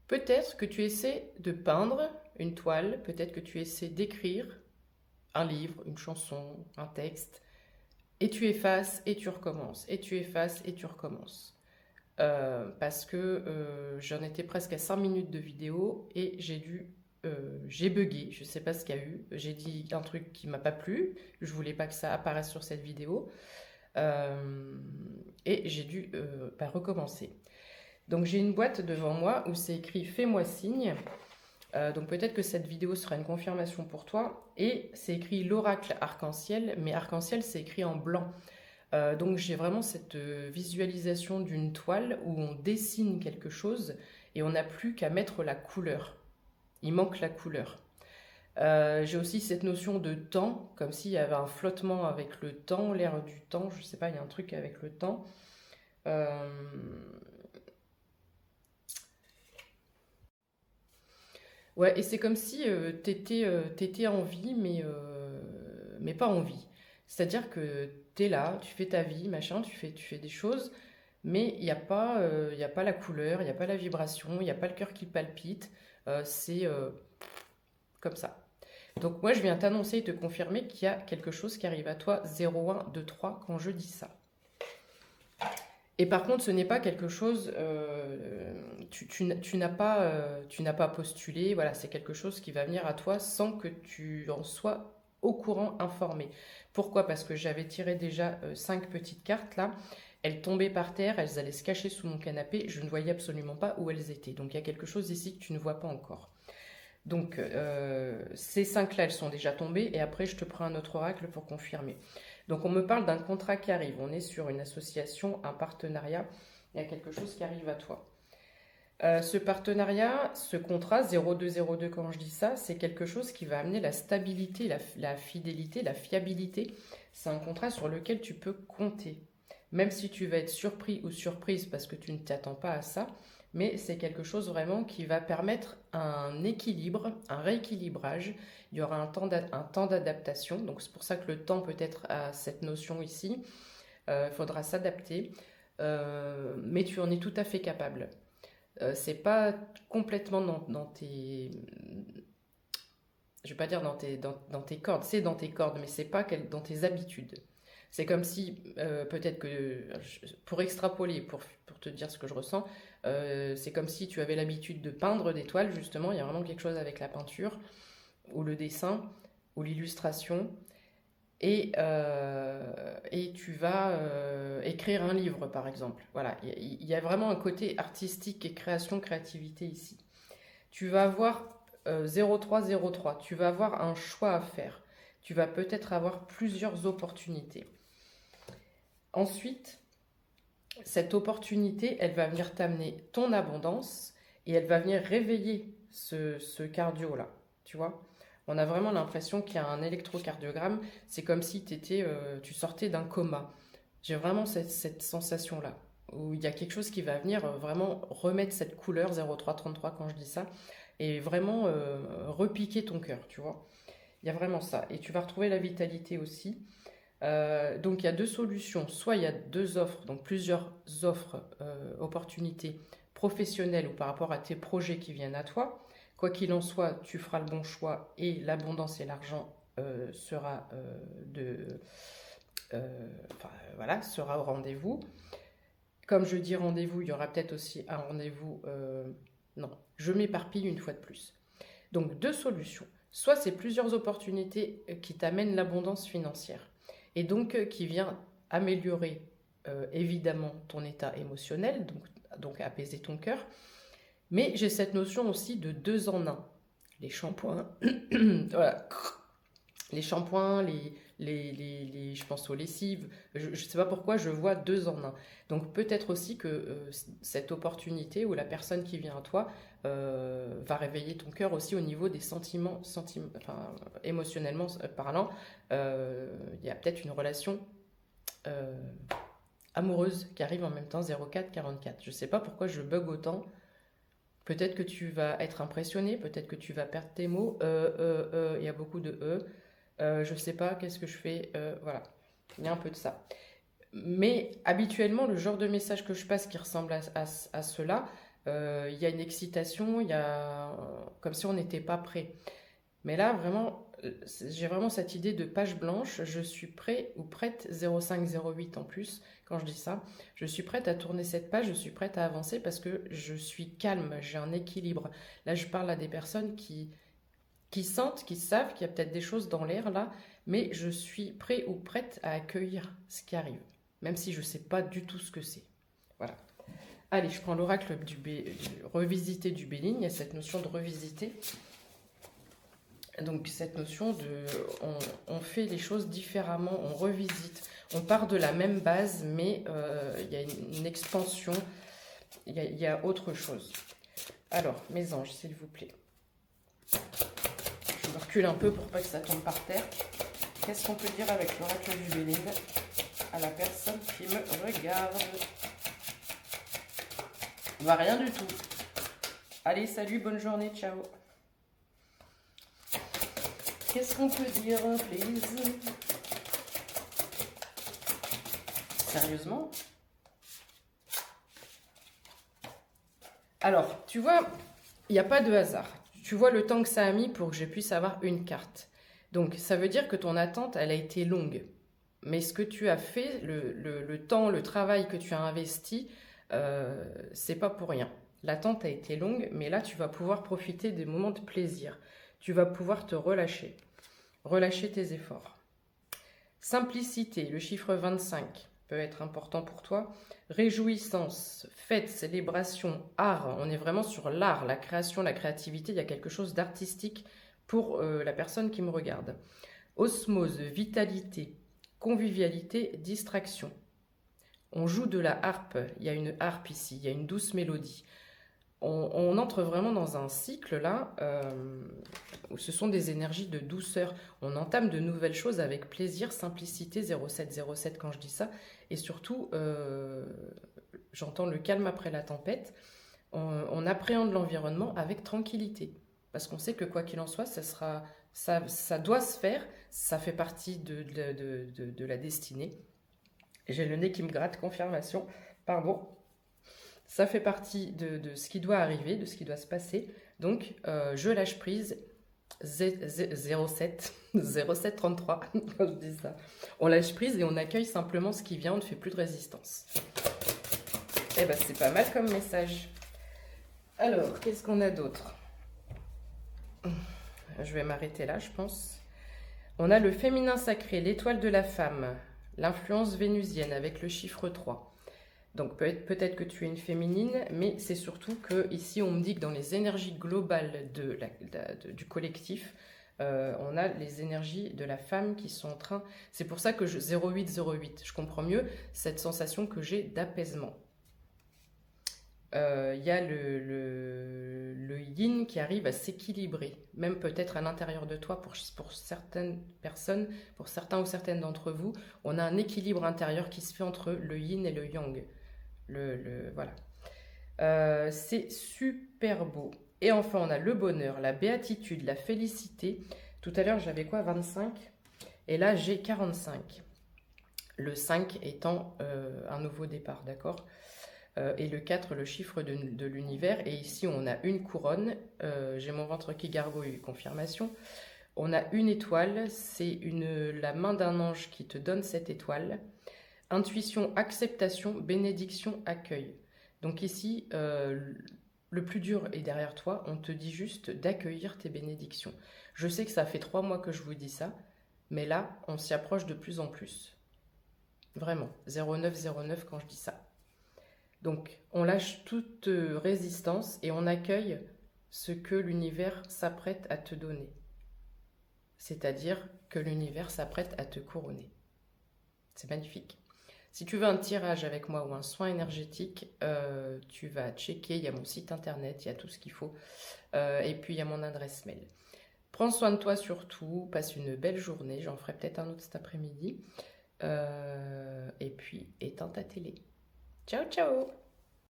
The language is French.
Peut-être que tu essaies de peindre une toile, peut-être que tu essaies d'écrire un livre, une chanson, un texte, et tu effaces et tu recommences, et tu effaces et tu recommences. Parce que j'en étais presque à 5 minutes de vidéo et j'ai bugué, je sais pas ce qu'il y a eu, j'ai dit un truc qui m'a pas plu, je voulais pas que ça apparaisse sur cette vidéo, euh, et j'ai dû recommencer. Donc j'ai une boîte devant moi où c'est écrit Fais-moi signe. Donc peut-être que cette vidéo sera une confirmation pour toi. Et c'est écrit l'oracle arc-en-ciel, mais arc-en-ciel c'est écrit en blanc. Donc j'ai vraiment cette visualisation d'une toile où on dessine quelque chose et on n'a plus qu'à mettre la couleur. Il manque la couleur. J'ai aussi cette notion de temps, comme s'il y avait un flottement avec le temps, l'air du temps, je sais pas, il y a un truc avec le temps. Euh, Ouais, et c'est comme si t'étais en vie, mais pas en vie. C'est-à-dire que t'es là, tu fais ta vie, machin, tu fais des choses, mais il y a pas la couleur, il n'y a pas la vibration, il n'y a pas le cœur qui palpite, c'est comme ça. Donc moi, je viens t'annoncer et te confirmer qu'il y a quelque chose qui arrive à toi 0, 1, 2, 3 quand je dis ça. Et par contre, ce n'est pas quelque chose, tu n'as pas postulé, voilà, c'est quelque chose qui va venir à toi sans que tu en sois au courant, informé. Pourquoi? Parce que j'avais tiré déjà 5 petites cartes là, elles tombaient par terre, elles allaient se cacher sous mon canapé, je ne voyais absolument pas où elles étaient. Donc il y a quelque chose ici que tu ne vois pas encore. Donc ces 5 là, elles sont déjà tombées et après je te prends un autre oracle pour confirmer. Donc on me parle d'un contrat qui arrive, on est sur une association, un partenariat, il y a quelque chose qui arrive à toi. Ce partenariat, ce contrat 0202 quand je dis ça, c'est quelque chose qui va amener la stabilité, la fidélité, la fiabilité. C'est un contrat sur lequel tu peux compter. Même si tu vas être surpris ou surprise parce que tu ne t'attends pas à ça, mais c'est quelque chose vraiment qui va permettre un équilibre, un rééquilibrage. Il y aura un temps d'adaptation, donc c'est pour ça que le temps peut être à cette notion ici. Il faudra s'adapter, mais tu en es tout à fait capable. C'est pas complètement dans tes, je vais pas dire dans tes cordes, c'est dans tes cordes, mais c'est pas dans tes habitudes. C'est comme si, peut-être que, pour extrapoler, pour te dire ce que je ressens, c'est comme si tu avais l'habitude de peindre des toiles, justement, il y a vraiment quelque chose avec la peinture, ou le dessin, ou l'illustration, et tu vas écrire un livre, par exemple. Voilà, il y a vraiment un côté artistique et création, créativité ici. Tu vas avoir 0303, tu vas avoir un choix à faire. Tu vas peut-être avoir plusieurs opportunités. Ensuite, cette opportunité, elle va venir t'amener ton abondance et elle va venir réveiller ce cardio-là. Tu vois? On a vraiment l'impression qu'il y a un électrocardiogramme. C'est comme si tu sortais d'un coma. J'ai vraiment cette sensation-là, où il y a quelque chose qui va venir vraiment remettre cette couleur 0333 quand je dis ça, et vraiment repiquer ton cœur, tu vois. Il y a vraiment ça. Et tu vas retrouver la vitalité aussi. Donc il y a deux solutions. Soit il y a deux offres, donc plusieurs offres, opportunités professionnelles ou par rapport à tes projets qui viennent à toi. Quoi qu'il en soit, tu feras le bon choix et l'abondance et l'argent sera voilà, sera au rendez-vous. Comme je dis rendez-vous, il y aura peut-être aussi un rendez-vous. Non, je m'éparpille une fois de plus. Donc deux solutions. Soit c'est plusieurs opportunités qui t'amènent l'abondance financière et donc qui vient améliorer évidemment ton état émotionnel, donc apaiser ton cœur. Mais j'ai cette notion aussi de deux en un. Les shampoings, voilà. Les shampoings, je pense aux lessives, je ne sais pas pourquoi je vois deux en un. Donc peut-être aussi que cette opportunité ou la personne qui vient à toi va réveiller ton cœur aussi au niveau des sentiments, enfin, émotionnellement parlant. Il y a peut-être une relation euh, amoureuse qui arrive en même temps 0444. Je ne sais pas pourquoi je bug autant. Peut-être que tu vas être impressionné, peut-être que tu vas perdre tes mots. Il y a beaucoup de je sais pas, qu'est-ce que je fais, voilà, il y a un peu de ça. Mais habituellement, le genre de message que je passe qui ressemble à cela, il y a une excitation, il y a comme si on n'était pas prêt. Mais là, vraiment, j'ai vraiment cette idée de page blanche. Je suis prêt ou prête, 0508 en plus, quand je dis ça. Je suis prête à tourner cette page, je suis prête à avancer parce que je suis calme, j'ai un équilibre. Là, je parle à des personnes qui sentent, qui savent qu'il y a peut-être des choses dans l'air là, mais je suis prêt ou prête à accueillir ce qui arrive, même si je ne sais pas du tout ce que c'est. Voilà. Allez, je prends l'oracle revisiter du Béligne. Il y a cette notion de revisiter. Donc cette notion de on fait les choses différemment, on revisite, on part de la même base, mais il y a une expansion, il y a autre chose. Alors, mes anges, s'il vous plaît. Je me recule un peu pour pas que ça tombe par terre. Qu'est-ce qu'on peut dire avec l'oracle du Béligne à la personne qui me regarde? Bah, rien du tout. Allez, salut, bonne journée, ciao. Qu'est-ce qu'on peut dire, please? Sérieusement? Alors, tu vois, il n'y a pas de hasard. Tu vois le temps que ça a mis pour que je puisse avoir une carte. Donc, ça veut dire que ton attente, elle a été longue. Mais ce que tu as fait, le temps, le travail que tu as investi, c'est pas pour rien. L'attente a été longue, mais là, tu vas pouvoir profiter des moments de plaisir. Tu vas pouvoir te relâcher. Relâcher tes efforts. Simplicité, le chiffre 25 peut être important pour toi. Réjouissance, fête, célébration, art. On est vraiment sur l'art, la création, la créativité. Il y a quelque chose d'artistique pour la personne qui me regarde. Osmose, vitalité, convivialité, distraction. On joue de la harpe. Il y a une harpe ici, il y a une douce mélodie. On entre vraiment dans un cycle là où ce sont des énergies de douceur. On entame de nouvelles choses avec plaisir, simplicité, 0707 quand je dis ça. Et surtout, j'entends le calme après la tempête. On appréhende l'environnement avec tranquillité. Parce qu'on sait que quoi qu'il en soit, ça doit se faire. Ça fait partie de la destinée. J'ai le nez qui me gratte, confirmation. Pardon. Ça fait partie de ce qui doit arriver, de ce qui doit se passer. Donc, je lâche prise 0733, quand je dis ça. On lâche prise et on accueille simplement ce qui vient, on ne fait plus de résistance. Eh ben, c'est pas mal comme message. Alors, qu'est-ce qu'on a d'autre? Je vais m'arrêter là, je pense. On a le féminin sacré, l'étoile de la femme, l'influence vénusienne avec le chiffre 3. Donc peut-être que tu es une féminine, mais c'est surtout que ici on me dit que dans les énergies globales du collectif, on a les énergies de la femme qui sont en train... C'est pour ça que 0808, je comprends mieux cette sensation que j'ai d'apaisement. Il y a le yin qui arrive à s'équilibrer, même peut-être à l'intérieur de toi pour certaines personnes, pour certains ou certaines d'entre vous, on a un équilibre intérieur qui se fait entre le yin et le yang. Voilà. C'est super beau. Et enfin, on a le bonheur, la béatitude, la félicité. Tout à l'heure, j'avais quoi, 25? Et là, j'ai 45. Le 5 étant un nouveau départ, d'accord? Et le 4, le chiffre de l'univers. Et ici, on a une couronne. J'ai mon ventre qui gargouille, confirmation. On a une étoile. C'est la main d'un ange qui te donne cette étoile. Intuition, acceptation, bénédiction, accueil. Donc ici, le plus dur est derrière toi. On te dit juste d'accueillir tes bénédictions. Je sais que ça fait 3 mois que je vous dis ça, mais là, on s'y approche de plus en plus. Vraiment, 0909 quand je dis ça. Donc, on lâche toute résistance et on accueille ce que l'univers s'apprête à te donner. C'est-à-dire que l'univers s'apprête à te couronner. C'est magnifique. Si tu veux un tirage avec moi ou un soin énergétique, tu vas checker, il y a mon site internet, il y a tout ce qu'il faut. Et puis, il y a mon adresse mail. Prends soin de toi surtout, passe une belle journée. J'en ferai peut-être un autre cet après-midi. Et puis, éteins ta télé. Ciao, ciao!